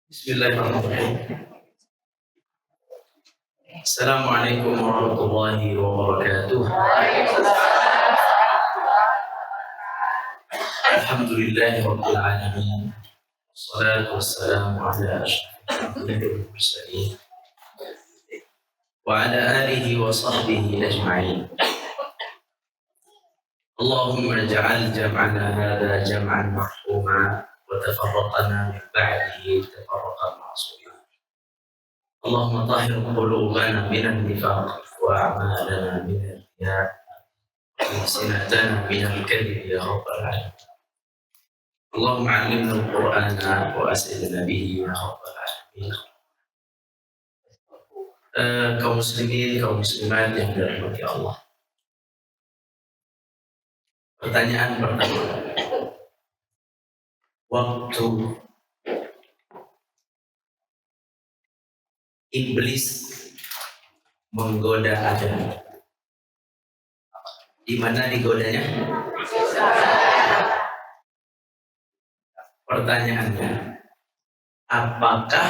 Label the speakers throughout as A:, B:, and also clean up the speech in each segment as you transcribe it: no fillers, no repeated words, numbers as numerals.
A: Bismillahirrahmanirrahim. Assalamualaikum warahmatullahi wabarakatuh. Alhamdulillahi rabbil alamin. Wassalatu wassalamu ala asyrafil mursalin wa ala alihi wa sahbihi ajma'in. Allahumma ij'al jam'ana hadha jam'an marhuma wa tafarraqana min ba'dihi tafarraqan ma'suma. Allahumma tahhir qulubana minan nifaq wa a'malana minal riya wa alsinatana minal kadhib ya rabbal alamin. Allahumma 'allimna al-Qur'ana wa as'ilna bihi ya rabbal alamin. Kaum muslimin, kaum muslimat yang dirahmati Allah. Pertanyaan pertama. Waktu iblis menggoda Adam, di mana digodanya? Pertanyaannya, apakah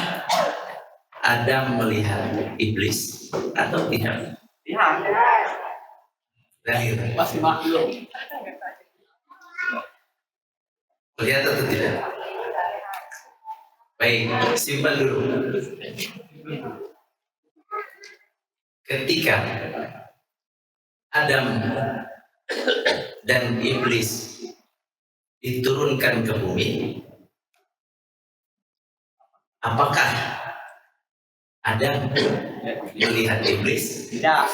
A: Adam melihat iblis atau tidak? Lahir
B: Masih makhluk.
A: melihat atau tidak? Baik, simpan dulu. Ketika Adam dan iblis diturunkan ke bumi, apakah Adam melihat iblis?
B: Tidak.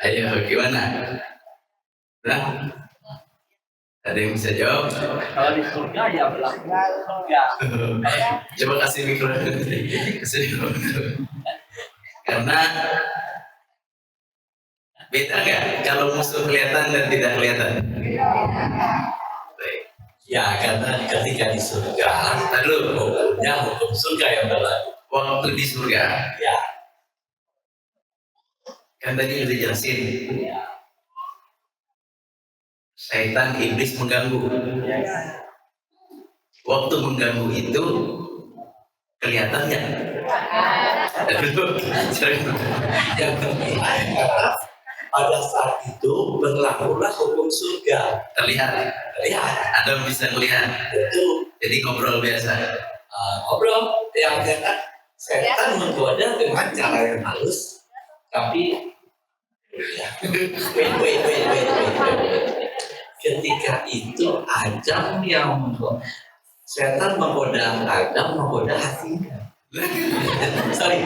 A: Ayo, gimana? Nah, ada yang bisa jawab?
B: Kalau di surga ya berlaku surga.
A: Coba kasih mikro. Kasih mikro. Karena beda nggak kalau musuh kelihatan dan tidak kelihatan? Baik.
C: Ya, karena ketika di surga,
A: Lalu
C: hukumnya hukum surga yang berlaku.
A: waktu di surga,
C: Ya,
A: kan tadi udah dijelasin,
C: ya,
A: syaitan iblis mengganggu. Waktu mengganggu itu kelihatan nggak?
C: yang penting pada saat itu berlakulah hukum surga.
A: Terlihat,
C: Lihat,
A: Adam bisa melihat.
C: itu
A: Jadi ngobrol biasa.
C: ngobrol yang ternyata setan menggoda dengan cara yang halus, tapi wait. Ketika itu Adam yang setan menggoda Adam, menggoda hatinya. Sorry,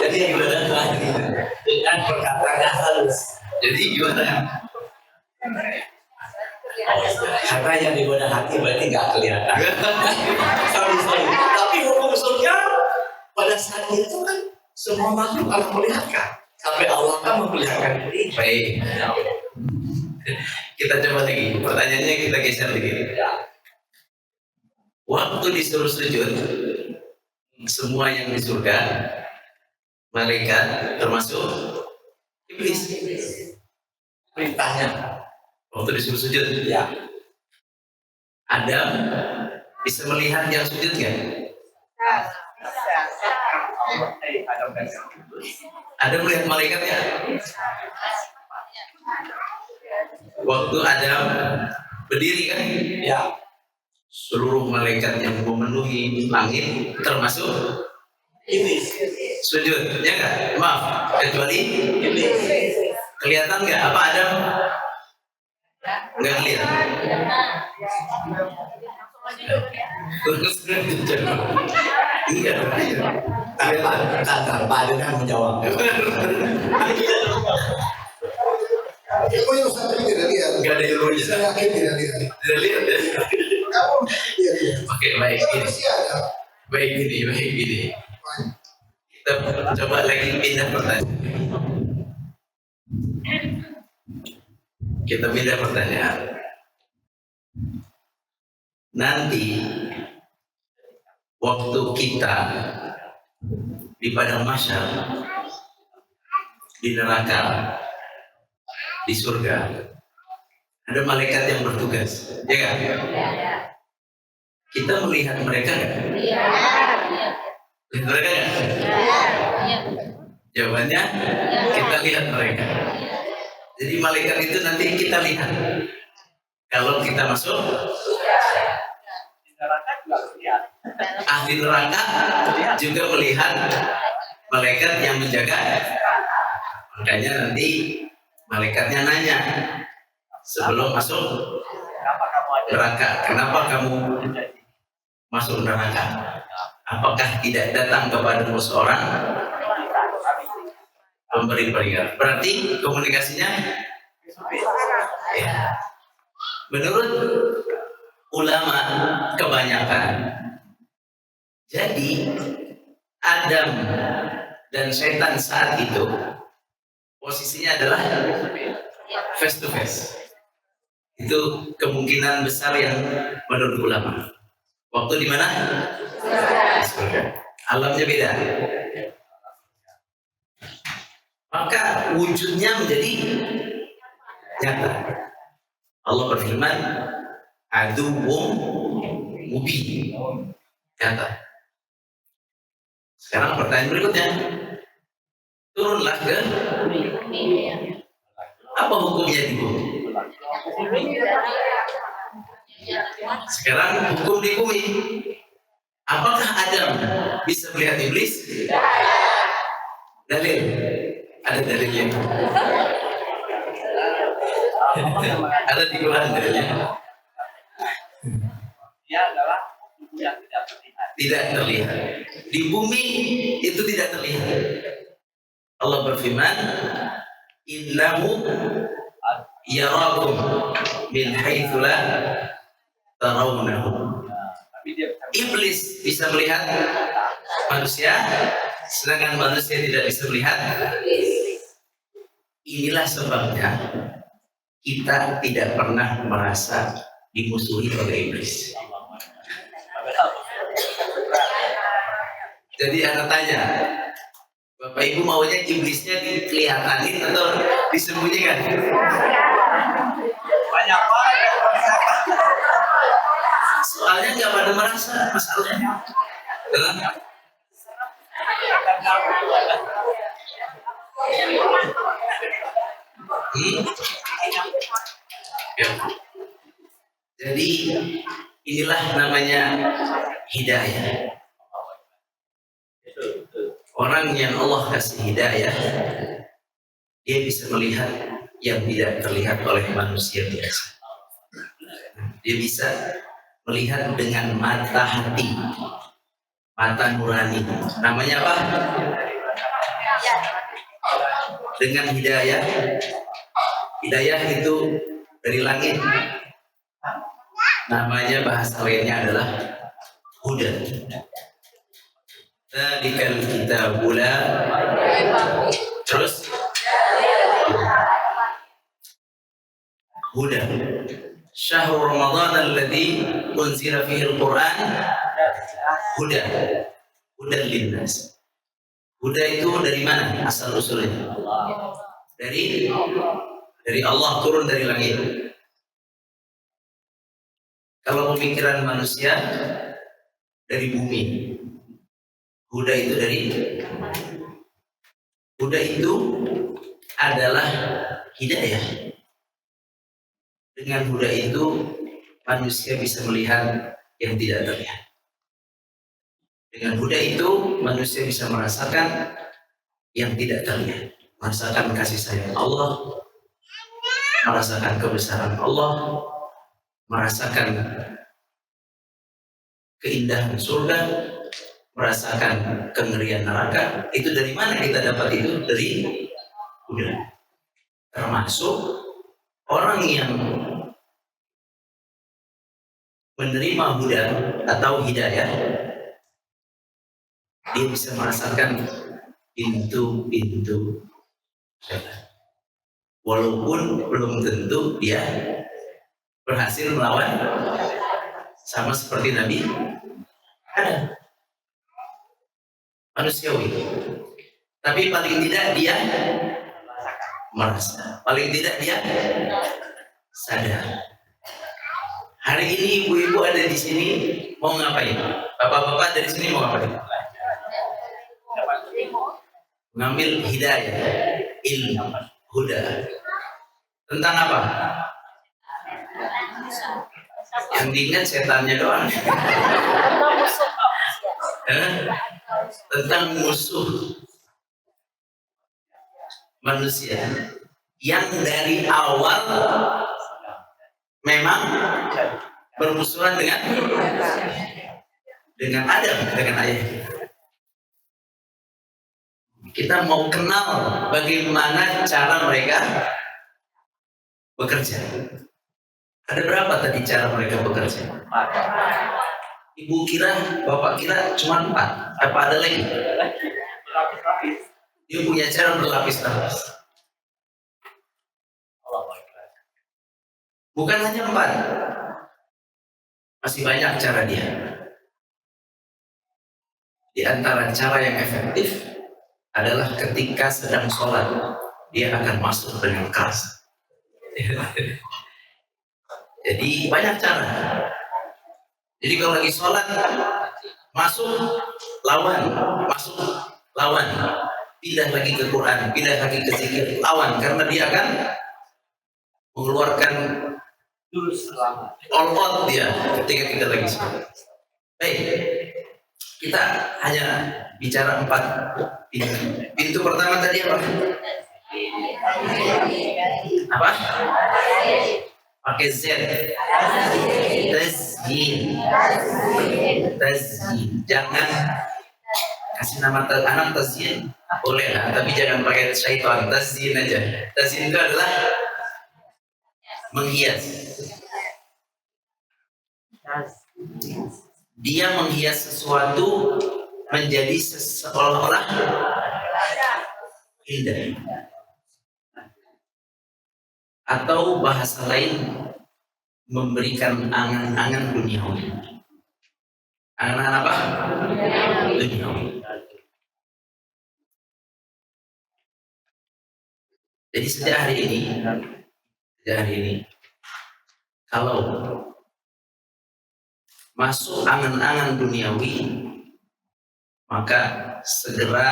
C: jadi yang menggoda hatinya dengan perkataannya halus.
A: Jadi gimana?
C: Karena yang digoda hati berarti nggak kelihatan. sorry. Tapi hukum surga pada saat itu kan semua makhluk akan melihatkan. Sampai Allah kan memperlihatkan diri.
A: Baik. Kita coba lagi. Pertanyaannya kita geser lagi.
C: Ya.
A: Waktu disuruh sujud, semua yang di surga, malaikat termasuk iblis.
C: Perintahnya.
A: Waktu disuruh sujud,
C: Ya.
A: Adam bisa melihat yang sujud nggak? Ada melihat malaikatnya. Waktu Adam berdiri kan,
C: Ya.
A: seluruh malaikat yang memenuhi langit termasuk
C: Ini.
A: sujud, ya nggak? Maaf, kecuali
C: Ini.
A: kelihatan nggak? Apa Adam nggak kelihatan? Iya.
C: Tanpa ada yang menjawab.
D: Ilmunya Ustaz tapi tidak lihat.
A: Nggak ada ilmunya.
D: Saya yakin tidak lihat.
A: Tidak lihat ya?
D: Kamu tidak lihat.
A: Oke, baik ini.
D: Masih ada.
A: Baik ini. Kita coba lagi pindah pertanyaan. Kita pindah pertanyaan. Nanti waktu kita di padang mahsyar, di neraka, di surga, Ada malaikat yang bertugas, ya kan? Kita melihat mereka nggak? Lihat mereka nggak? Jawabannya kita lihat mereka. Jadi malaikat itu nanti kita lihat. Kalau kita masuk
B: Di neraka juga lihat.
A: ahli neraka juga melihat malaikat yang menjaga. Makanya nanti malaikatnya nanya sebelum masuk
B: Kenapa kamu ada?
A: neraka, kenapa kamu masuk neraka? Apakah tidak datang kepadamu seorang pemberi peringatan? Berarti komunikasinya ya. Menurut ulama kebanyakan, jadi Adam dan setan saat itu posisinya adalah face to face. Itu kemungkinan besar yang menurut ulama. Waktu di mana? Alamnya beda. Maka wujudnya menjadi nyata. Allah berfirman, aduwwum mubin. Nyata. Sekarang pertanyaan berikutnya, turunlah ke apa hukumnya di bumi? Sekarang hukum di bumi. Apakah Adam bisa melihat iblis? Dalil. Ada dalilnya. Ada di Quran dalilnya.
B: Dia adalah tubuh yang tidak terlihat.
A: Tidak terlihat. Di bumi itu tidak terlihat. Allah berfirman, innahu yarakum min haitsu la tarawnahu.
B: Tapi dia bisa
A: Iblis bisa melihat manusia, sedangkan manusia tidak bisa melihat. Inilah sebabnya kita tidak pernah merasa dimusuhi oleh iblis. Jadi anak tanya, Bapak Ibu maunya iblisnya dikelihatanin atau disembunyikan?
B: banyak banget yang merasakan.
A: Soalnya nggak pada merasa masalahnya.
B: Karena aku ada.
A: Ya. Jadi inilah namanya hidayah. Orang yang Allah kasih hidayah, dia bisa melihat yang tidak terlihat oleh manusia biasa. Dia bisa melihat dengan mata hati, mata nurani. Namanya apa? Dengan hidayah. Hidayah itu dari langit. Namanya bahasa lainnya adalah huda. Dzalikal kitabu la terus huda. Syahrul Ramadan alladzi unzila fihi al-Qur'an huda. Hudan linnas. Huda itu dari mana asal usulnya? Dari Allah, turun dari langit. Kalau pemikiran manusia dari bumi. Huda itu adalah hidayah. Dengan huda itu manusia bisa melihat yang tidak terlihat. Dengan huda itu manusia bisa merasakan yang tidak terlihat. Merasakan kasih sayang Allah, merasakan kebesaran Allah, merasakan keindahan surga, merasakan kengerian neraka. Itu dari mana kita dapat itu? Dari huda. Termasuk orang yang menerima huda atau hidayah, dia bisa merasakan pintu-pintu setan. Walaupun belum tentu dia berhasil melawan, sama seperti Nabi Adam, manusiawi. Tapi paling tidak dia merasa, paling tidak dia sadar. Hari ini ibu-ibu ada di sini mau ngapain? Bapak-bapak ada di sini mau ngapain? Mengambil hidayah, ilmu, huda. Tentang apa? Yang diingat setannya doang. Tentang musuh manusia yang dari awal memang bermusuhan dengan Adam, dengan ayah. Kita mau kenal bagaimana cara mereka bekerja. Ada berapa tadi cara mereka bekerja? Ibu kira, bapak kira cuma 4. Apa ada lagi?
B: Berlapis-lapis.
A: Dia punya cara berlapis-lapis. Bukan hanya 4. Masih banyak cara dia. Di antara cara yang efektif adalah ketika sedang sholat, dia akan masuk dengan keras. Jadi banyak cara. Jadi kalau lagi sholat, masuk lawan, pindah lagi ke Quran, pindah lagi ke zikir, lawan, karena dia akan mengeluarkan
B: Dulu selamat.
A: all out dia ketika kita lagi sholat. Baik, kita hanya bicara 4 pintu. Pintu pertama tadi apa? Apa? Pakai Z. Tazyin. Jangan kasih nama anak tazyin. Boleh lah, tapi jangan pakai syaitan. Tazyin aja. Tazyin itu adalah menghias. Dia menghias sesuatu menjadi seolah-olah indah. Atau bahasa lain, memberikan angan-angan duniawi. Angan-angan apa? Duniawi. Jadi sejak hari ini, kalau masuk angan-angan duniawi, maka segera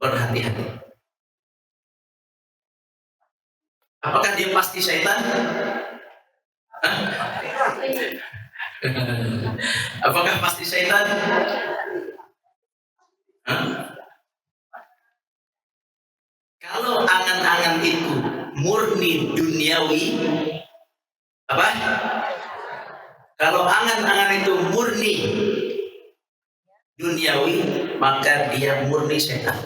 A: berhati-hati. Apakah dia pasti syaitan? Apakah pasti syaitan? Kalau angan-angan itu murni duniawi, apa? Kalau angan-angan itu murni duniawi, maka dia murni syaitan.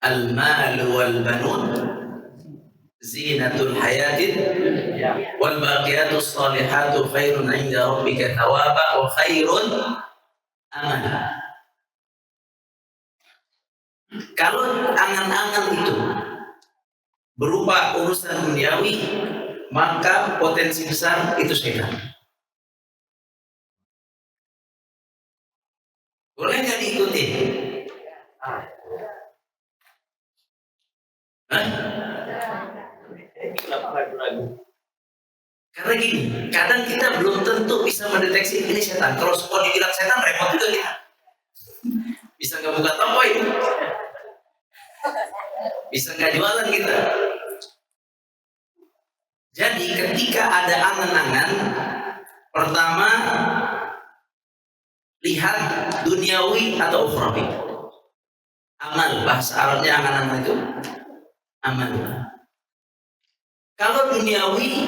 A: Al-mal wal banun zinatul hayatid wal baqiyatus salihatu khairun 'inda rabbika thawaba wa khairun amala. Kalau angan-angan itu berupa urusan duniawi, maka potensi besar itu syaitan. Boleh nggak diikuti? Karena gini, kadang kita belum tentu bisa mendeteksi ini setan. Kalau semua dibilang setan, repot juga kita. Bisa nggak buka toko itu, bisa nggak jualan kita. Jadi ketika ada angan-angan, pertama lihat duniawi atau ukhrawi. Amal, bahasa Arabnya angan-angan itu amal. Kalau duniawi,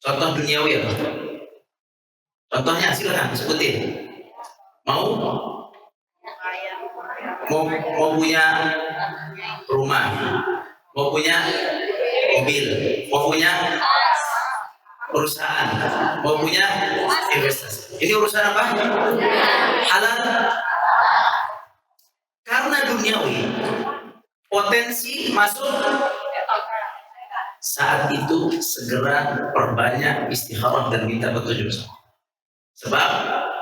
A: contoh duniawi apa? Contohnya silakan sebutin. Mau punya rumah, mau punya mobil, mau punya perusahaan, mau punya investasi. Ini urusan apa? Halal. Karena duniawi, potensi masuk. Saat itu segera perbanyak istikharah dan minta petunjuk. Sebab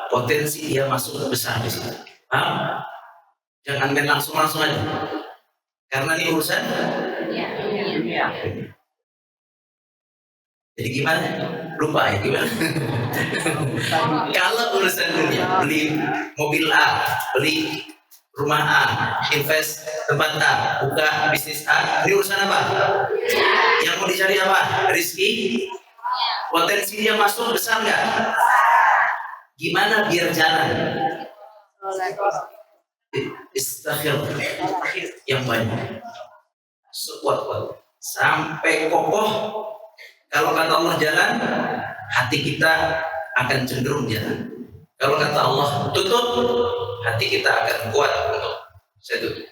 A: potensi dia masuk besar di situ. Paham? Jangan main langsung aja. Karena ini urusan
B: dunia.
A: jadi gimana? Lupa ya gimana? Kalau urusan dunia, beli mobil A, beli rumah A, invest tempat A, buka bisnis A, ini urusan apa? Yang mau dicari apa? Rizki? Potensi dia masuk besar nggak? Gimana biar jalan? Istighfar yang banyak, sekuat-kuat sampai kokoh. Kalau kata Allah jalan, hati kita akan cenderung jalan. Kalau kata Allah tutup, hati kita akan kuat untuk saya tutup.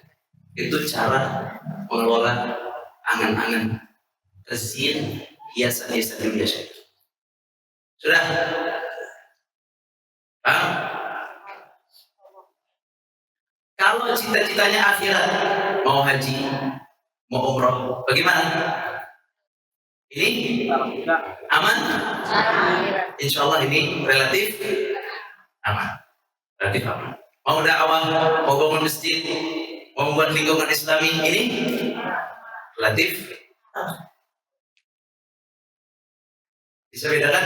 A: Itu cara mengelola angan-angan tazyin, hiasan-hiasan dunia syaitan. Sudah? Paham? Kalau cita-citanya akhirat, mau haji, mau umroh, bagaimana? Ini aman? Insya Allah ini relatif aman. Relatif aman. Mau dakwah, mau bangun masjid, mau membuat lingkungan Islami, ini relatif aman. Bisa bedakan?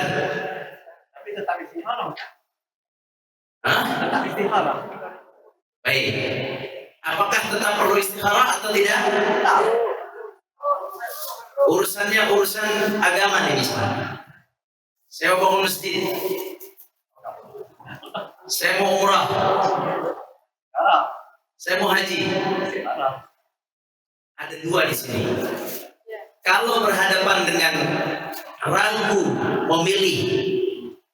B: Tapi tetap istiqamah.
A: Hah?
B: Tetap istiqamah.
A: Baik. Apakah tetap perlu istikharah atau tidak? Urusannya urusan agama nih misalnya. Saya mau bangun masjid, saya mau umrah, saya mau haji. Ada dua di sini. Kalau berhadapan dengan ragu memilih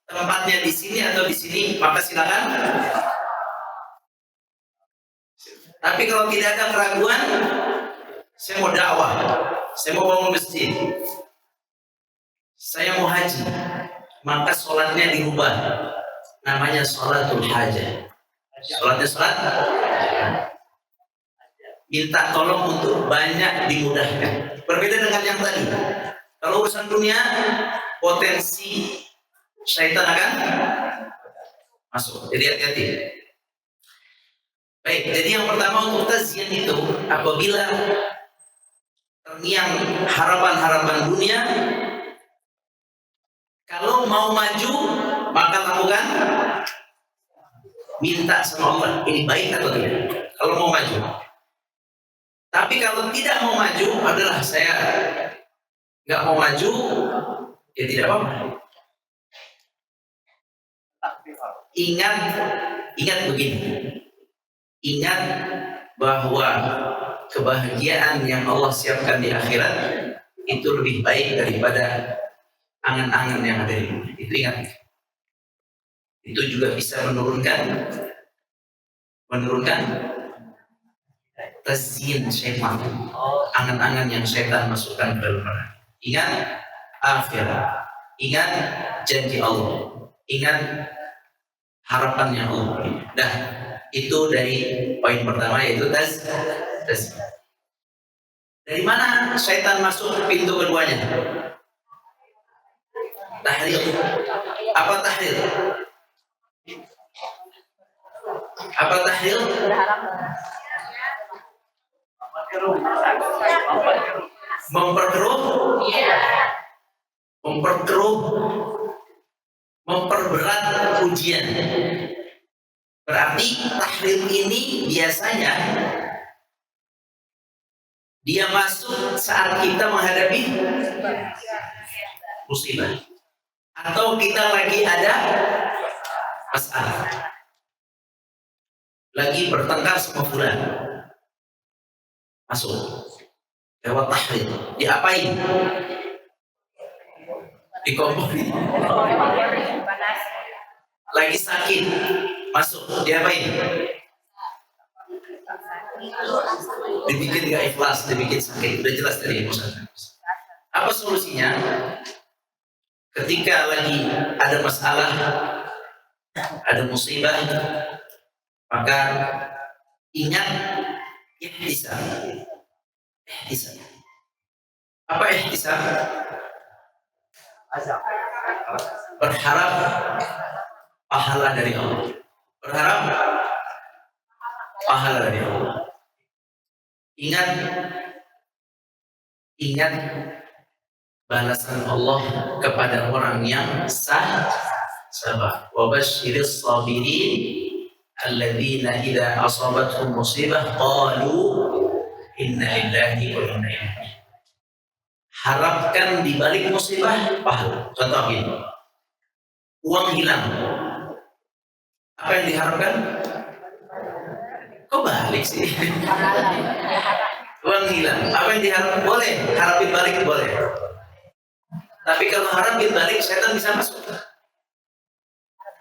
A: tempatnya di sini atau di sini, maka silakan. Tapi kalau tidak ada keraguan, saya mau dakwah, saya mau bangun masjid, saya mau haji, maka sholatnya dirubah, namanya sholatul hajah. Sholatnya sholat, minta tolong untuk banyak dimudahkan. Berbeda dengan yang tadi. Kalau urusan dunia, potensi syaitan akan masuk. Jadi hati-hati. Baik, jadi yang pertama untuk tazyin itu apabila terngiang harapan-harapan dunia, kalau mau maju maka lakukan minta sama Allah ini baik atau tidak. Kalau mau maju. Tapi kalau tidak mau maju adalah saya nggak mau maju, ya tidak apa-apa. Ingat begini. Ingat bahwa kebahagiaan yang Allah siapkan di akhirat itu lebih baik daripada angan-angan yang ada di dunia. Itu ingat. Itu juga bisa menurunkan tazyin syaitan, angan-angan yang syaitan masukkan ke dalam hati. Ingat akhirat, ingat janji Allah, ingat harapannya Allah. Dah, itu dari poin pertama yaitu tazyin. Dari mana syaitan masuk pintu keduanya? Tahlil. Apa tahlil? Apa tahlil? Memperkeruh, memperberat ujian. Berarti tahlil ini biasanya dia masuk saat kita menghadapi musibah atau kita lagi ada masalah, lagi bertengkar sama fulan, masuk lewat tahlil. Diapain? Dikompori. Lagi sakit, masuk. Diapain? Dibikin gak ikhlas, dibikin sakit. Udah jelas dari Musa. Apa solusinya? Ketika lagi ada masalah, ada musibah, maka ingat ihtisab. Ihtisab. Apa ihtisab? Berharap pahala dari Allah. Berharap pahala dari Allah. Ingat, ingat balasan Allah kepada orang yang sabar. Wa basyiris sabirin alladzina idza asabatuhum musibah qalu inna lillahi wa inna ilaihi. Harapkan di balik musibah pahala. Contoh ini, uang hilang. Apa yang diharapkan? Kok balik sih? Uang hilang. Apa yang diharapkan? Boleh. Harapin balik boleh. Tapi kalau harapin balik, setan bisa masuk.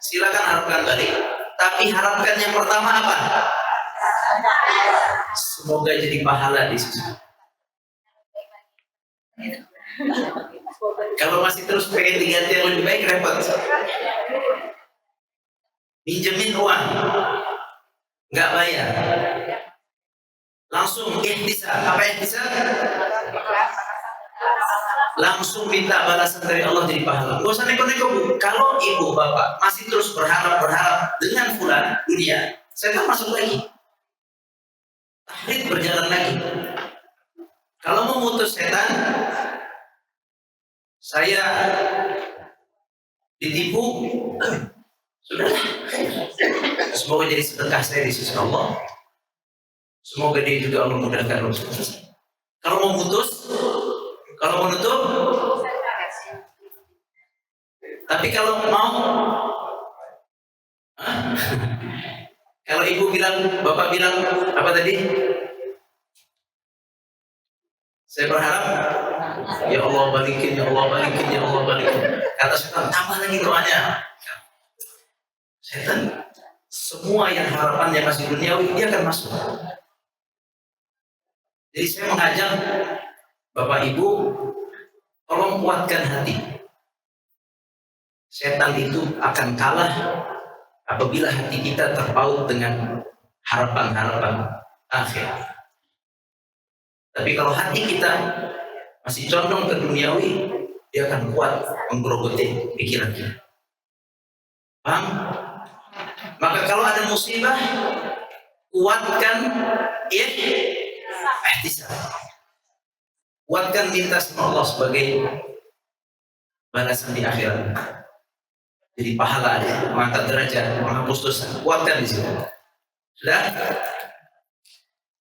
A: Silakan harapkan balik. Tapi harapkan yang pertama apa? Semoga jadi pahala di sisi. Kalau masih terus pengen diganti yang lebih baik, repot. Minjemin uang, nggak bayar, langsung ihtisab. Apa ihtisab? Langsung minta balasan dari Allah jadi pahala. Gak usah neko-neko. Kalau ibu bapak masih terus berharap dengan fulan dunia, setan masuk lagi. Tahlid berjalan lagi. Kalau memutus setan, saya ditipu, sudah. Semoga jadi sedekah saya di sisi Allah. Semoga dia juga Allah mudahkan. Kalau mau putus, kalau mau nutup, tapi kalau mau, kalau ibu bilang, bapak bilang apa tadi? Saya berharap, ya Allah balikin, ya Allah balikin, ya Allah balikin. Kata setan, tambah lagi doanya. Setan, semua yang harapannya masih duniawi, dia akan masuk. Jadi saya mengajak Bapak Ibu, tolong kuatkan hati. Setan itu akan kalah apabila hati kita terpaut dengan harapan-harapan akhir. Tapi kalau hati kita masih condong ke duniawi, dia akan kuat menggerogoti pikiran kita. Paham? Maka kalau ada musibah, kuatkan ihtisab. Kuatkan minta sama Allah sebagai balasan di akhirat. Jadi pahala ada, mengangkat derajat, menghapus dosa. Kuatkan di situ. Sudah?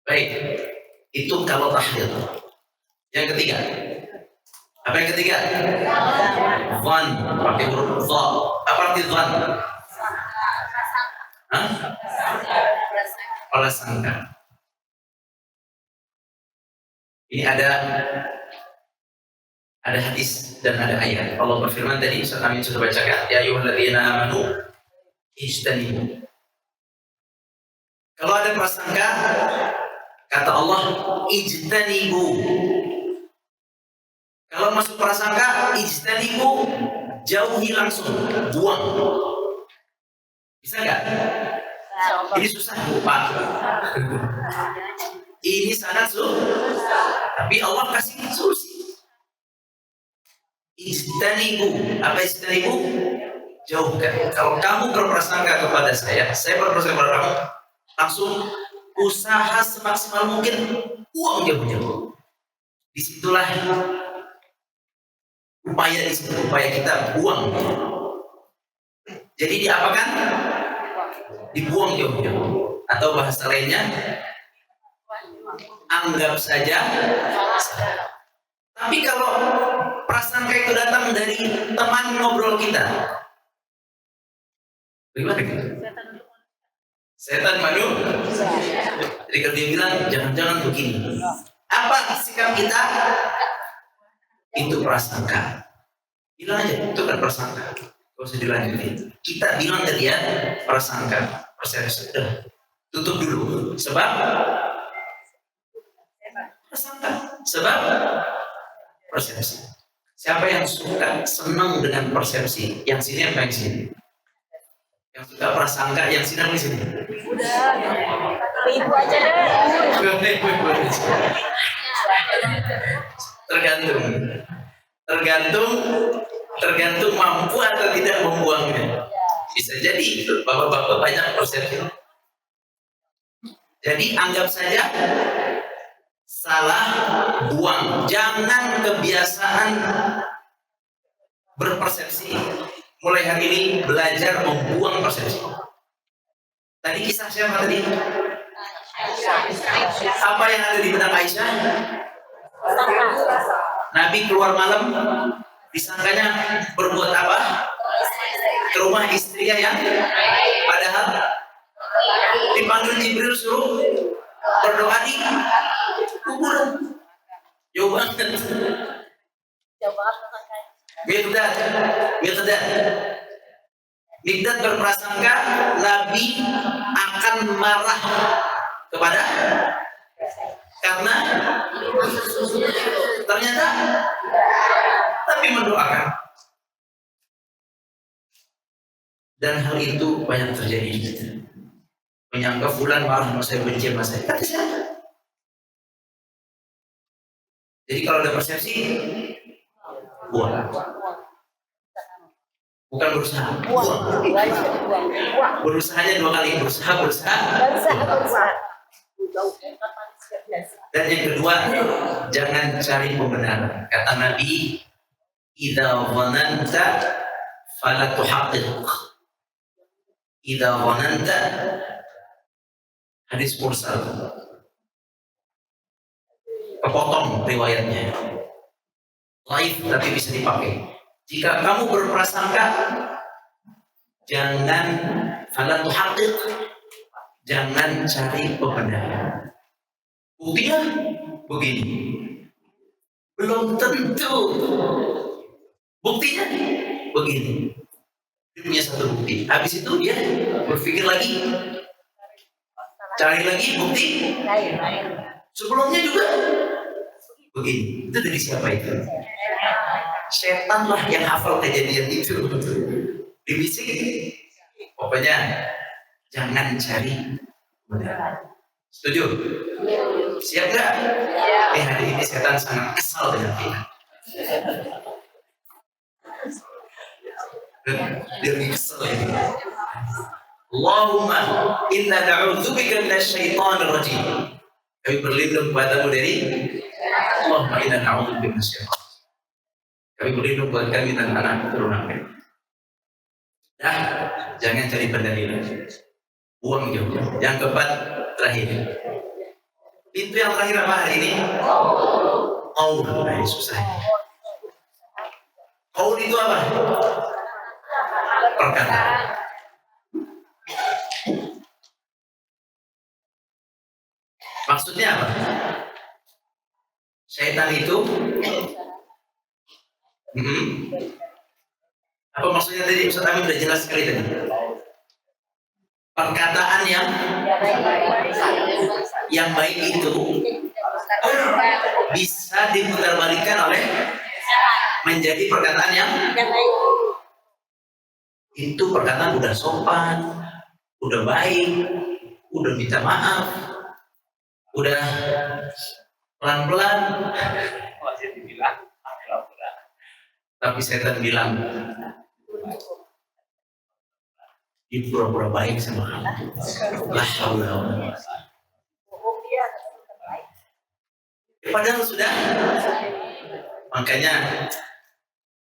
A: Baik. Itu kalau tahlil. Yang ketiga. Apa yang ketiga? Dhan, pakai huruf dha. Apa arti dhan? Prasangka. Ini ada hadis dan ada ayat. Allah berfirman tadi, Ustaz Amin sudah bacakan, ya ayyuhalladzina amanu ijtanibu. Kalau ada prasangka, kata Allah, ijtanibu. Kalau masuk prasangka, ijtanibu, jauhi langsung, buang. Bisa nggak? Ini susah, Pak. Ini sangat susah. Tapi Allah kasih solusi. Ijtanibu. Apa ijtanibu? Jauhkan. Kalau kamu berprasangka kepada saya berprasangka kepada kamu, langsung usaha semaksimal mungkin, buang jauh-jauh. Disitulah upaya kita buang. Jadi diapakan? Dibuang jauh-jauh. Atau bahasa lainnya, anggap saja. Tapi kalau prasangka itu datang dari teman ngobrol kita, bagaimana gitu? Setan manu. Jadi kalau dia bilang jangan-jangan begini, apa sikap kita? Itu prasangka. Bilang aja, itu kan prasangka. Gak usah dilanjutin. Kita bilang ke dia prasangka, persepsi. Tutup dulu. Sebab prasangka. Sebab persepsi. Siapa yang suka senang dengan persepsi? Yang sini apa yang sini? Yang suka prasangka, yang sini apa yang sini?
E: Udah, ibu aja deh.
A: Tergantung mampu atau tidak membuangnya. Bisa jadi bapak-bapak banyak persepsi. Jadi anggap saja salah buang. Jangan kebiasaan berpersepsi. Mulai hari ini belajar membuang persepsi. Tadi kisah siapa tadi? Apa yang ada di benak Aisyah? Nabi keluar malam, disangkanya berbuat apa? Ke rumah istrinya yang padahal dipanggil Jibril suruh berdoa di kuburan. Jauh banget. Mikdad berprasangka Nabi akan marah kepada karena ternyata tapi mendoakan, dan hal itu banyak terjadi di kita. Menyangka fulan marah sama saya, benci sama saya. Kata siapa? Jadi kalau ada persepsi, buang. Bukan berusaha, buang. Berusahanya 2 kali, berusaha. Dan yang kedua, jangan cari pembenaran. Kata Nabi, idza dhananta fala tuhaqqiq. Idza dhananta, hadis mursal. Kepotong riwayatnya. Laif tapi bisa dipakai. Jika kamu berprasangka, jangan fala tuhaqqiq. Jangan cari pembenaran. Buktinya begini. Belum tentu. Buktinya begini. Dia punya satu bukti. Habis itu dia berpikir lagi, cari lagi bukti. Sebelumnya juga begini. Itu dari siapa itu? Setan lah yang hafal kejadian itu. Dibisik. Pokoknya jangan cari benar. Setuju? Siap gak? Hari ini setan sangat kesal dengan kita. Dia lagi kesel ini. Allahumma inna na'udzubika minasyaitonir rajim. Kami berlindung kepadamu dari Allahumma inna na'udzubika minasyaitonir. Kami berlindung buat kami dan anak keturunan kami. Dah, jangan cari pendalilan. Buang jauh. Yang keempat, terakhir. Pintu yang terakhir apa hari ini? Qaul. Nah, ini susah. Qaul itu apa? Perkataan. Maksudnya apa? Syaitan itu apa maksudnya tadi? Ustaz Amin udah jelas sekali tadi. Perkataan yang baik itu bisa diputarbalikkan oleh menjadi perkataan yang itu perkataan udah sopan, udah baik, udah minta maaf, udah pelan-pelan. Tapi setan bilang, dia pura-pura baik sama kamu. Lah haula wala quwwata. Padahal sudah. Makanya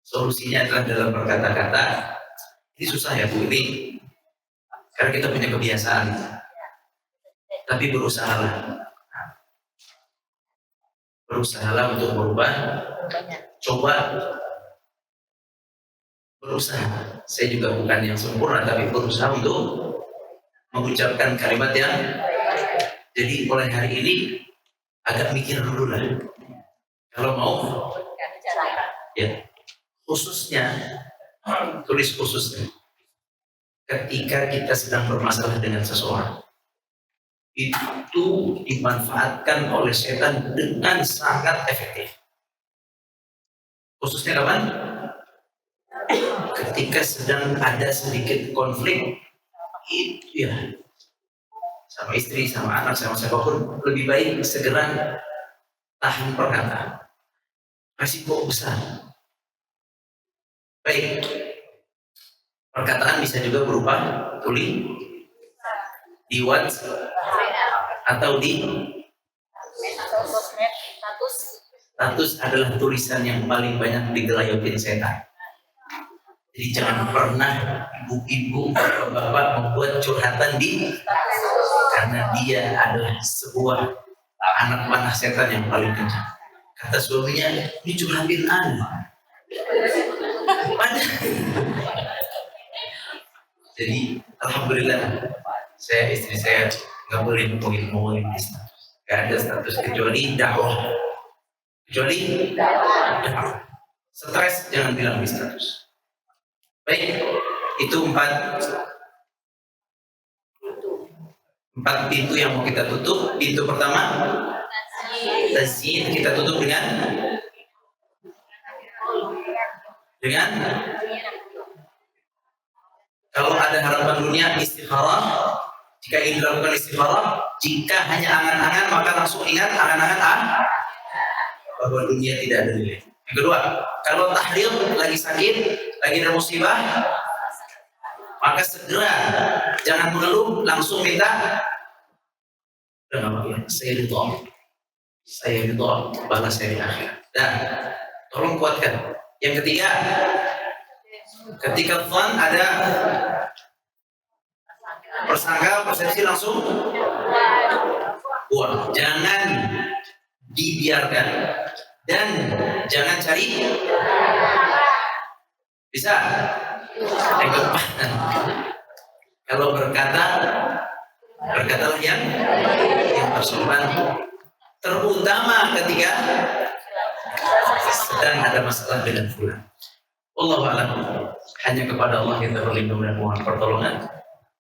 A: solusinya adalah dalam berkata-kata. Ini susah ya Bu ini. Karena kita punya kebiasaan. Tapi berusahalah. Berusahalah untuk merubah. Coba berusaha. Saya juga bukan yang sempurna, tapi berusaha untuk mengucapkan kalimat yang. Jadi mulai hari ini agak mikir dulu lah. Kalau mau, ya khususnya tulis khususnya. Ketika kita sedang bermasalah dengan seseorang, itu dimanfaatkan oleh setan dengan sangat efektif. Khususnya kapan? Ketika sedang ada sedikit konflik, itu ya sama istri, sama anak, sama siapapun, lebih baik segera tahan perkataan. Risiko besar. Baik, perkataan bisa juga berupa tulis di WhatsApp atau di Status adalah tulisan yang paling banyak digelayotin setan. Jadi jangan pernah ibu-ibu, bapak-bapak membuat curhatan karena dia adalah sebuah anak panah setan yang paling kencang. Kata suaminya, ini curhatin anak. Jadi alhamdulillah istri saya nggak boleh ngomongin bisnis. Gak ada status kecuali dakwah. Stres jangan bilang di status. Baik, itu empat pintu yang mau kita tutup. Pintu pertama, tazyin, kita tutup dengan kalau ada harapan dunia istikharah. Jika ingin dilakukan istikharah, jika hanya angan-angan maka langsung ingat angan-angan bahwa dunia tidak ada nilai. Yang kedua, kalau tahdir lagi sakit, lagi ada musibah, maka segera jangan mengeluh, langsung minta saya ridho, balas saya di akhirat. Dan tolong kuatkan. Yang ketiga, ketika fun ada persangka, persepsi langsung buang. Jangan dibiarkan dan jangan cari. Bisa? Kalau berkatalah yang bersopan, terutama ketika sedang ada masalah dengan fulan. Wallahu a'lam. Hanya kepada Allah kita berlindung dan mohon pertolongan.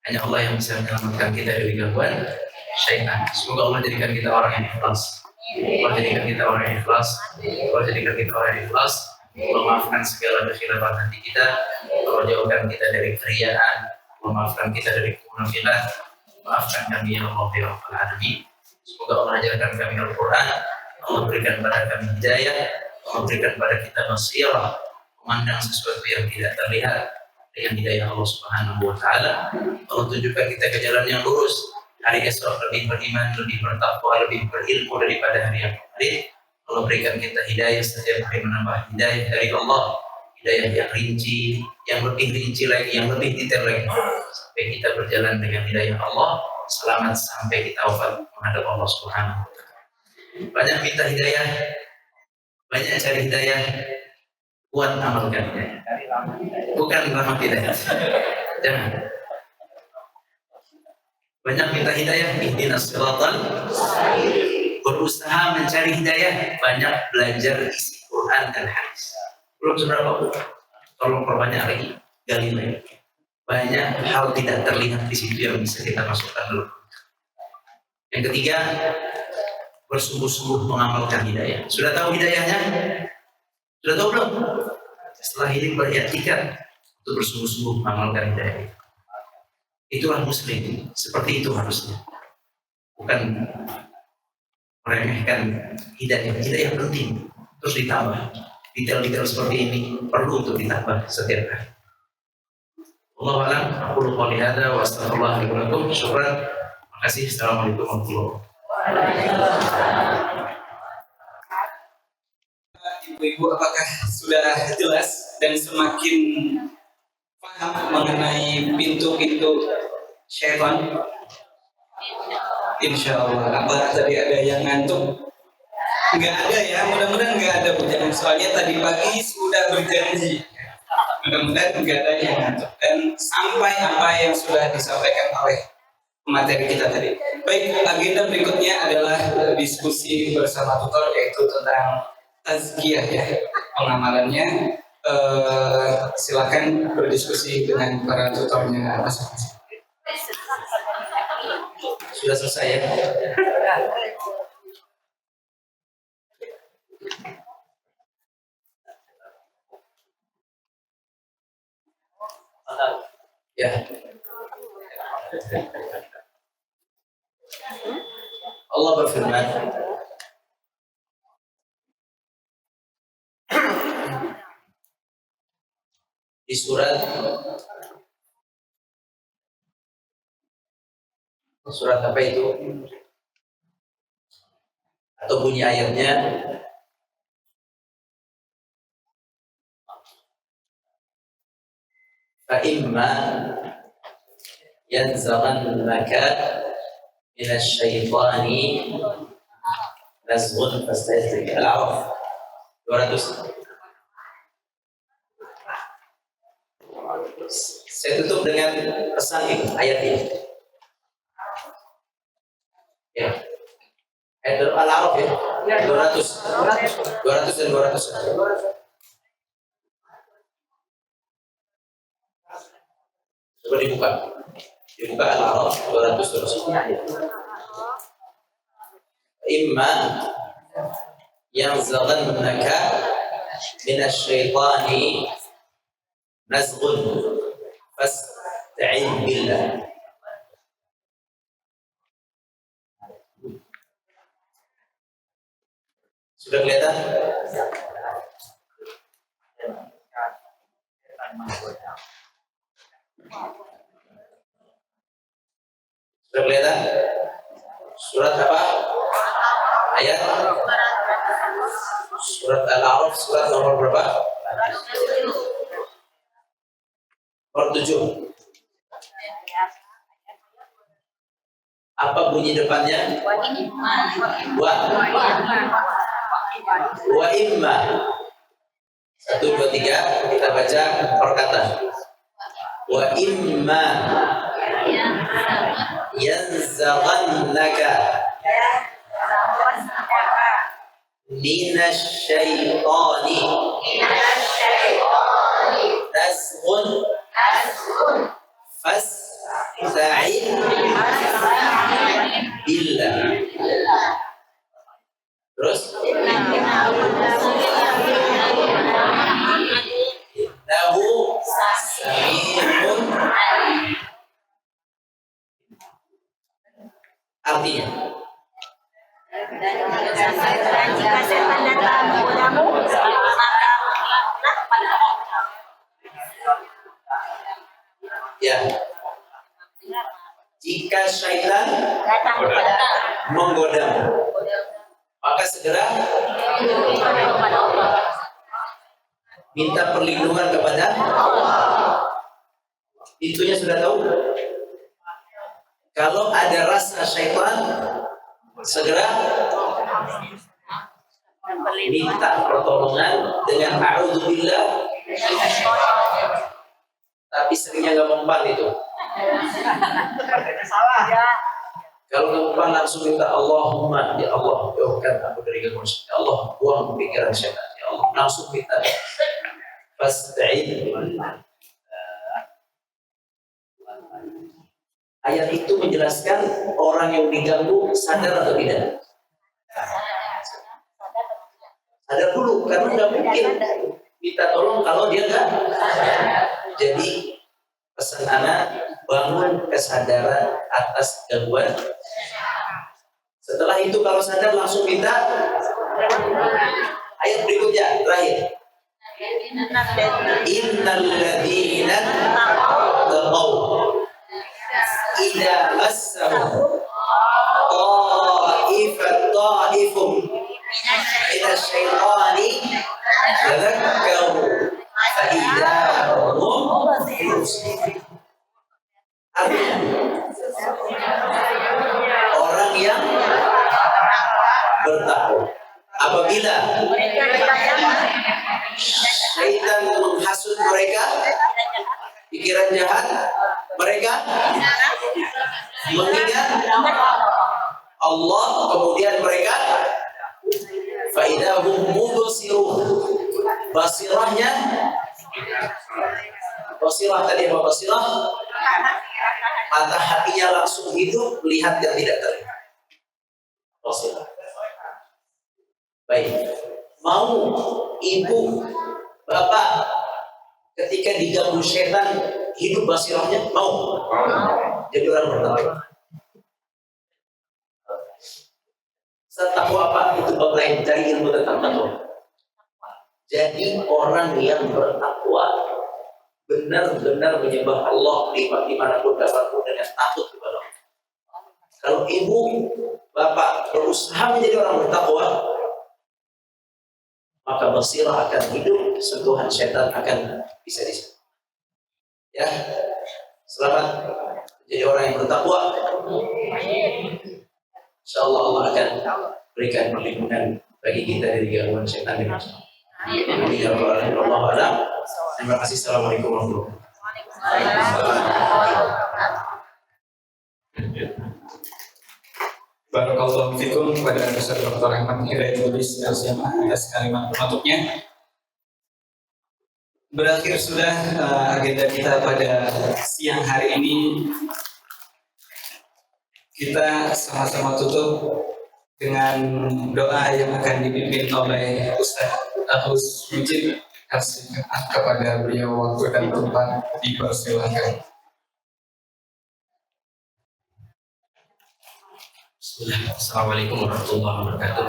A: Hanya Allah yang bisa menyelamatkan kita dari gangguan syaitan. Semoga Allah jadikan kita orang yang ikhlas. Allah jadikan kita orang yang ikhlas. Allah jadikan kita orang yang ikhlas. Allah maafkan segala kekhilafan hati kita. Allah jauhkan kita dari keriaan. Allah maafkan kita dari kemunafikan. Maafkan kami ya Allah ya Rabbal alamin. Semoga Allah ajarkan kami Al-Quran. Allah berikan pada kami hidayah. Allah berikan pada kita basirah, memandang sesuatu yang tidak terlihat dengan hidayah Allah Subhanahu wa taala. Allah tunjukkan kita ke jalan yang lurus. Hari esok lebih beriman, lebih bertakwa, lebih berilmu daripada hari yang kemarin. Allah berikan kita hidayah setiap hari, menambah hidayah dari Allah. Hidayah yang rinci, yang lebih rinci lagi, yang lebih detail lagi. Sampai kita berjalan dengan hidayah Allah, selamat sampai kita wafat menghadap Allah Subhanahu wa taala. Banyak minta hidayah, banyak cari hidayah, kuat amalkan hidayah. Bukan rahmat hidayah. Jangan. Banyak minta hidayah, ihdinas siratal, berusaha mencari hidayah, banyak belajar isi Quran dan hadis. Belum seberapa pun. Tolong perbanyak lagi, gali lagi. Banyak hal tidak terlihat di situ yang bisa kita masukkan dulu. Yang ketiga, bersungguh-sungguh mengamalkan hidayah. Sudah tahu hidayahnya? Sudah tahu belum? Setelah ini beriktikad untuk bersungguh-sungguh mengamalkan hidayah. Itulah muslim, seperti itu harusnya. Bukan meremehkan hidayah. Hidayah penting, terus ditambah. Detail-detail seperti ini perlu untuk ditambah setiap hari. Wallahu a'lam. Aqulu qouli hadza wa astaghfirullah li wa lakum. Syukran. Terima kasih. Assalamualaikum warahmatullahi wabarakatuh.
F: Ibu-ibu, apakah sudah jelas dan semakin paham mengenai pintu-pintu syaitan? Insya Allah. Apa tadi ada yang ngantuk? Nggak ada ya, mudah-mudahan nggak ada Bu. Soalnya tadi pagi sudah berjanji. Mudah-mudahan nggak ada yang ngantuk. Dan sampai apa yang sudah disampaikan oleh materi kita tadi. Baik, agenda berikutnya adalah diskusi bersama tutor, yaitu tentang tazkiyah ya, pengamalannya. Silakan berdiskusi dengan para tutornya masing-masing.
A: Sudah selesai ya? Ya. Allah berfirman, di surat apa itu?
C: Atau bunyi ayatnya فَإِمَّا يَنْزَغَنَّكَ مِنَ الشَّيْطَانِ نَزْغٌ فَاسْتَعِذْ بِاللَّهِ. Al-A'raf 200. Saya tutup dengan pesan ini, ayat ini. Ya. Ayat Al-A'raf ya. 200 dan 200. Coba dibuka. Dibuka Al-A'raf 200 terus. Imma yanzaghannaka minasyaitani nazghun fasta'in billah. Sudah kelihatan? Sudah kelihatan? Surat apa? Ayat? Surat Al-A'raf, surat nomor berapa? Nomor 7. Apa bunyi depannya? Wa imma. 1, 2, 3 kita baca perkataan. Wa imma yanzaghannaka minasyaitani nazghun fasta'in billah. Terus innahu sami'un. Artinya
E: Dan jika setan datang kepadamu, maka berimanlah kepada Allah.
C: ya, jika syaitan
E: Datang kepadamu,
C: menggodamu, maka segera
E: kepada Allah.
C: minta perlindungan kepada Allah. Pintunya sudah tahu. Kalau ada rasa syaitan, segera minta pertolongan dengan a'udzubillah. Tapi seringnya nggak mempan itu.
B: Salah.
C: Kalau nggak mempan langsung minta Allahumma, ya Allah, jauhkan aku dari gangguan syaitan. Ya Allah, buang pikiran syaitan. Ya Allah, langsung minta. Fasta'in. Ayat itu menjelaskan orang yang diganggu sadar atau tidak? Sadar dulu, karena nggak mungkin minta tolong kalau dia nggak. Jadi pesan anak, bangun kesadaran atas gangguan. Setelah itu kalau sadar langsung minta. Ayat berikutnya terakhir. Innal ladzina taqaw idza massahum ta'ifum minasyaitani tadhakkaru fa idza hum mubsirun. Artinya orang yang bertakwa apabila syaitan menghasut mereka, pikiran jahat mereka mengingat Allah, kemudian mereka faidahum mubsirun, basirahnya, basirah tadi apa basirah? Mata hatinya langsung hidup, lihat yang tidak terlihat. Basirah. Baik, mau ibu, bapak ketika diganggu setan hidup basirahnya, mau jadi orang bertakwa. Takwa apa? Itu bab lain, cari ilmu tentang takwa. Jadi orang yang bertakwa benar-benar menyembah Allah dimanapun kapanpun dengan takut kepada Allah. Kalau ibu bapak berusaha menjadi orang bertakwa, maka basirah akan hidup, sentuhan setan akan bisa disana. Ya, selamat menjadi orang yang bertakwa. Insyaallah Allah akan berikan perlindungan bagi kita dari gangguan setan dan amin ya rabbal alamin. Wallahu a'lam. Terima kasih. Assalamualaikum warahmatullahi wabarakatuh.
F: Barakallahu fikum kepada Ustaz Dr. Ahmad Hidayat Lubis atas kalimat penutupnya. Berakhir sudah agenda kita pada siang hari ini. Kita sama-sama tutup dengan doa yang akan dipimpin oleh Ustaz Agus Mujib. Kepada beliau waktu dan tempat dipersilakan.
A: Assalamualaikum warahmatullahi wabarakatuh.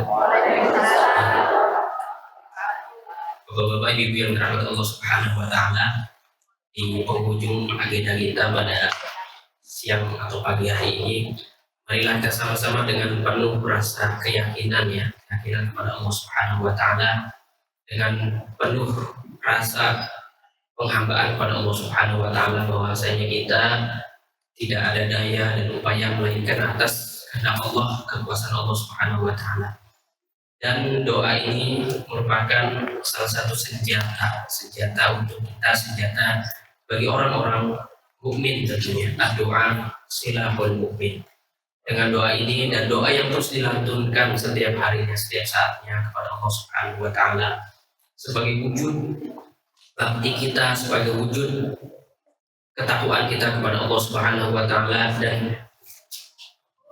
A: Bapak-bapak, ibu yang dirahmati Allah Subhanahu wa taala, di penghujung agenda kita pada siang atau pagi hari ini, marilah kita sama-sama dengan penuh rasa keyakinan kepada Allah Subhanahu wa taala, dengan penuh rasa penghambaan pada Allah Subhanahu wa taala, bahwasanya kita tidak ada daya dan upaya melainkan atas kehendak Allah, kekuasaan Allah Subhanahu wa taala. Dan doa ini merupakan salah satu senjata untuk kita, senjata bagi orang-orang mukmin tentunya. Doa silahul mukmin. Dengan doa ini dan doa yang terus dilantunkan setiap harinya, setiap saatnya kepada Allah Subhanahu wa taala, sebagai wujud bakti kita, sebagai wujud ketakwaan kita kepada Allah Subhanahu wa taala, dan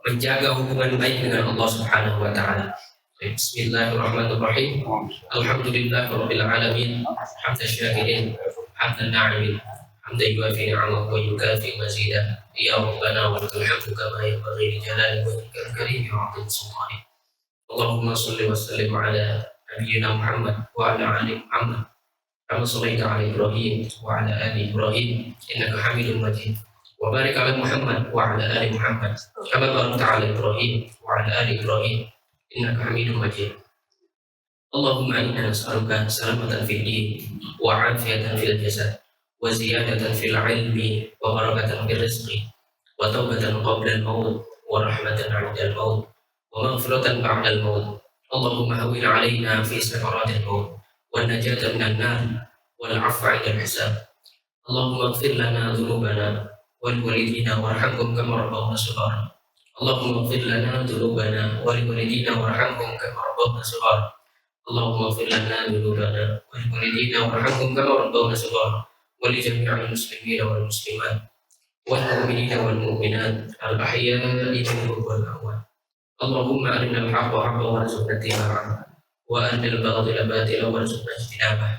A: menjaga hubungan baik dengan Allah Subhanahu wa taala. Bismillahirrahmanirrahim. Alhamdulillahirabbil alamin. Hamdan syakirin, hamdan na'imin, hamdan yuwafi ni'amahu wa yukafi mazidah. Ya Rabbana wa lakal hamdu kama yanbaghi li jalali wajhikal karim wa 'azimi sultanik. Allahumma shalli wa sallim ala nabiyyina Muhammad wa ala ali Muhammad kama shallaita ala Ibrahim wa ala ali Ibrahim innaka Hamidum Majid. Wa barik ala Muhammad wa ala ali Muhammad kama barakta ala Ibrahim wa ala ali Ibrahim innaka Hamidum Majid. Allahumma inna nas'aluka salamatan fid din wa 'afiyatan fil jasad wa ziyadatan fil ilmi wa barakatan fil rizqi wa taubatan qabla al-maut wa rahmatan 'inda al-maut wa maghfiratan ba'da al-maut. Allahumma hawwin 'alaina fi sakaratil maut wa najatan minan nar wal 'afwa 'inda al-hisab. Allahumma ighfir lana dhunubana wal walidina warhamhum kama rabbawna shighara. Allahumma ighfir lana dhunubana wal walidina warhamhum kama rabbawna shighara. Allahumma ighfir lana dhunubana wal walidina warhamhum kama rabbawna shighara. ولجميع المسلمين والمسلمات والمؤمنين والمؤمنات الأحياء منهم والأموات. اللهم أرنا الحق حقا وارزقنا اتباعه وأرنا الباطل باطلا وارزقنا اجتنابه.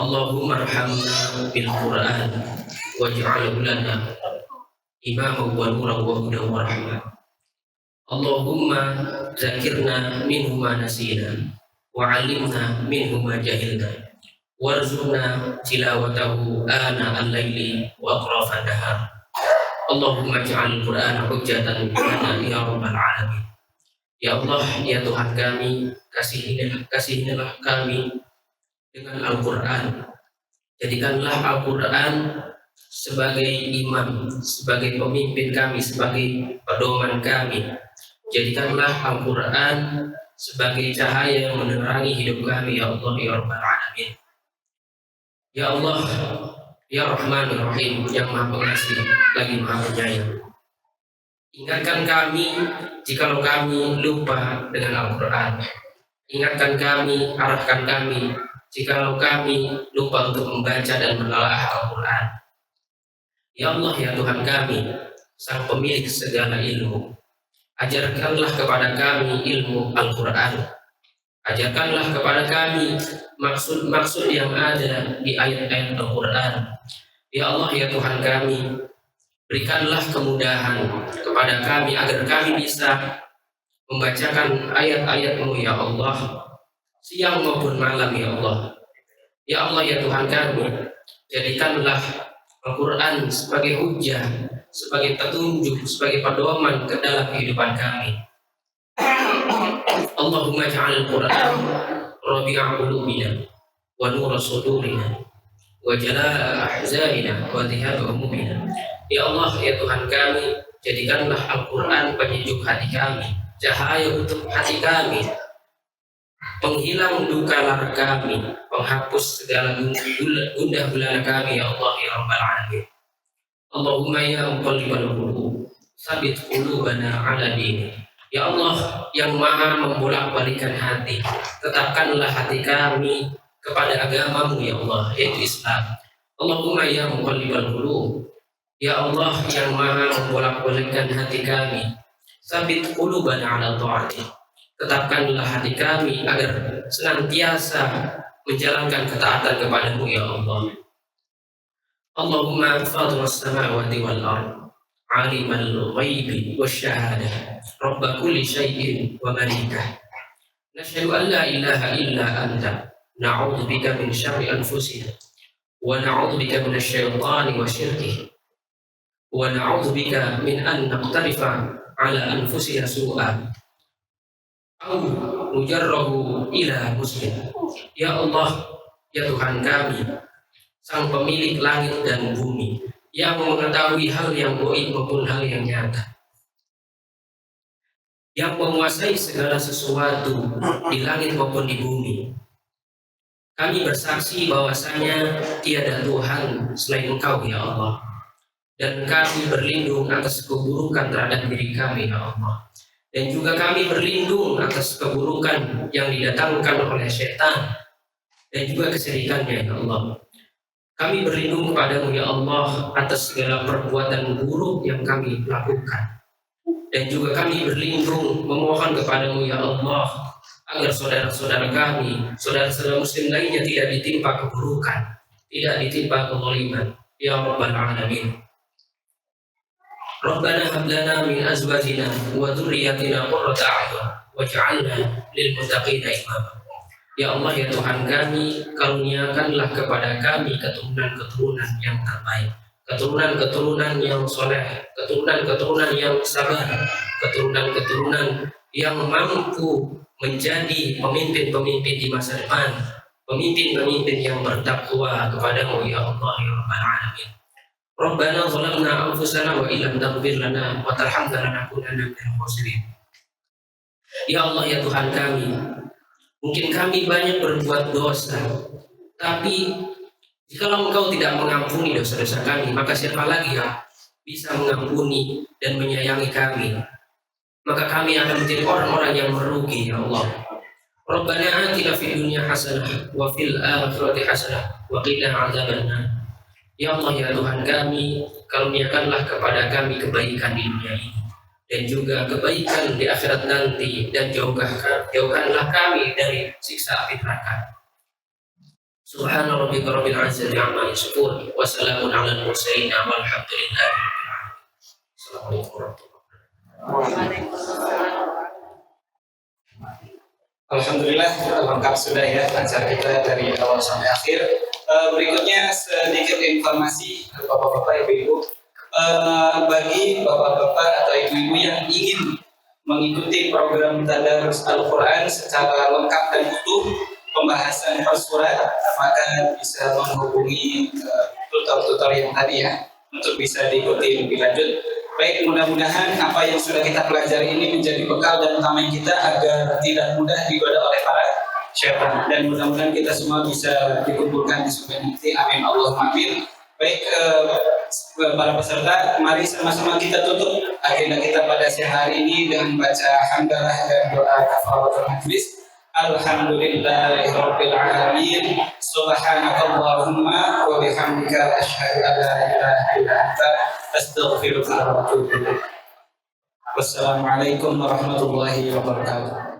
A: اللهم ارحمنا بالقرآن واجعله لنا إماما ونورا وهدى ورحمة. اللهم ذكرنا منه ما نسينا وعلمنا منه ما جهلنا warzuqna tilawatahu ana al-laili wa atrafan nahar. Allahumma ij'al al-Qur'ana hujjatan lana ya rabbal alamin. Ya Allah, ya Tuhan kami, kasihinilah kami dengan Al-Qur'an. Jadikanlah Al-Qur'an sebagai imam, sebagai pemimpin kami, sebagai pedoman kami. Jadikanlah Al-Qur'an sebagai cahaya yang menerangi hidup kami ya Allah ya rabbal alamin. Ya Allah, ya Rahman ya Rahim, yang Maha Pengasih lagi Maha Penyayang. Ingatkan kami jikalau kami lupa dengan Al-Quran. Ingatkan kami, arahkan kami jikalau kami lupa untuk membaca dan menelaah Al-Quran. Ya Allah, ya Tuhan kami, Sang Pemilik segala ilmu, ajarkanlah kepada kami ilmu Al-Quran. Ajarkanlah kepada kami maksud-maksud yang ada di ayat-ayat Al-Quran. Ya Allah, ya Tuhan kami, berikanlah kemudahan kepada kami agar kami bisa membacakan ayat-ayat-Mu ya Allah, siang maupun malam ya Allah. Ya Allah, ya Tuhan kami, jadikanlah Al-Quran sebagai hujjah,
G: sebagai petunjuk, sebagai pedoman ke dalam kehidupan kami. Allahumma ja'al al-Qur'an rabi'a qulubina wa nura sudurina wa jalaa ahzanina wa dhihaba humumina. Ya Allah, ya Tuhan kami, jadikanlah Al-Quran penyejuk hati kami, cahaya untuk hati kami, penghilang duka lara kami, penghapus segala gundah gulana kami, ya Allah, ya Rabbal Alamin. Allahumma ya muqallibal qulub, tsabit qulubana ala dinik. Ya Allah yang maha membolak-balikan hati, tetapkanlah hati kami kepada agamamu, ya Allah, yaitu Islam. Allahumma ya muqallibal qulub, ya Allah yang maha membolak-balikan hati kami, tsabit qulubana ala ta'atik, tetapkanlah hati kami agar senantiasa menjalankan ketaatan kepadamu, ya Allah. Allahumma fatir as-samawati wal ardh, alimal ghaibi wasyahadah, rabba kulli syai'in wa malikah, nashhadu an la ilaha illa anta, na'udzu bika min syarri anfusina wa na'udzu bika minasy syaitani wa syirkihi wa na'udzu bika min an naqtarifa ala anfusina su'an au nujarrahu ila muslim. Ya Allah, ya Tuhan kami, Sang pemilik langit dan bumi, yang mengetahui hal yang gaib maupun hal yang nyata, yang menguasai segala sesuatu di langit maupun di bumi. Kami bersaksi bahwasanya tiada Tuhan selain Engkau, ya Allah, dan kami berlindung atas keburukan terhadap diri kami, ya Allah, dan juga kami berlindung atas keburukan yang didatangkan oleh setan dan juga kesyirikannya, ya Allah. Kami berlindung kepadamu, ya Allah, atas segala perbuatan buruk yang kami lakukan. Dan juga kami berlindung memohon kepadamu, ya Allah, agar saudara-saudara kami, saudara-saudara muslim lainnya tidak ditimpa keburukan, tidak ditimpa kezaliman, ya Rabbal Alamin. Rabbana hab lana min azwajina wa dhurriyyatina qurrata a'yun waj'alna lil muttaqina imama. Ya Allah, ya Tuhan kami, karuniakanlah kepada kami keturunan-keturunan yang terbaik, keturunan-keturunan yang soleh, keturunan-keturunan yang sabar, keturunan-keturunan yang mampu menjadi pemimpin-pemimpin di masa depan, pemimpin-pemimpin yang bertakwa kepadamu, ya Allah, ya Rabbal Alamin. Rabbana zalamna anfusana wa illam taghfir lana wa tarhamna lanakunanna minal khasirin. Ya Allah, ya Tuhan kami, mungkin kami banyak berbuat dosa, tapi jikalau Engkau tidak mengampuni dosa-dosa kami, maka siapa lagi yang bisa mengampuni dan menyayangi kami? Maka kami akan menjadi orang-orang yang merugi, ya Allah. Rabbana atina fid dunya hasanah wa fil akhirati hasanah wa qina adzabannar. Ya Allah, ya Tuhan kami, karuniakanlah kepada kami kebaikan di dunia ini dan juga kebaikan di akhirat nanti, dan jauhkanlah kami dari siksa api neraka. Subhana rabbika rabbil izzati amma yasifun wa salamun alal mursalin walhamdulillahi rabbil alamin. Assalamualaikum warahmatullahi wabarakatuh.
F: Alhamdulillah lengkap sudah ya acara kita dari awal sampai akhir. Berikutnya sedikit informasi bapak-bapak, ibu-ibu, bagi bapak-bapak atau ibu-ibu yang ingin mengikuti program tadarus Al-Quran secara lengkap dan utuh, pembahasan per surat, maka bisa menghubungi tutor-tutor yang tadi ya untuk bisa diikuti lebih lanjut. Baik, mudah-mudahan apa yang sudah kita pelajari ini menjadi bekal dan tameng kita agar tidak mudah digoda oleh para syaitan, dan mudah-mudahan kita semua bisa dikumpulkan di surga nanti. Amin Allahumma amin. Baik, para peserta, mari sama-sama kita tutup agenda kita pada siang hari ini dengan baca hamdalah dan doa kafaratul majlis. Alhamdulillahirabbil alamin. Subhanakallahumma wa bihamdika asyhadu an la ilaha illa anta astaghfiruka wa atubu ilaik. Wassalamualaikum warahmatullahi wabarakatuh.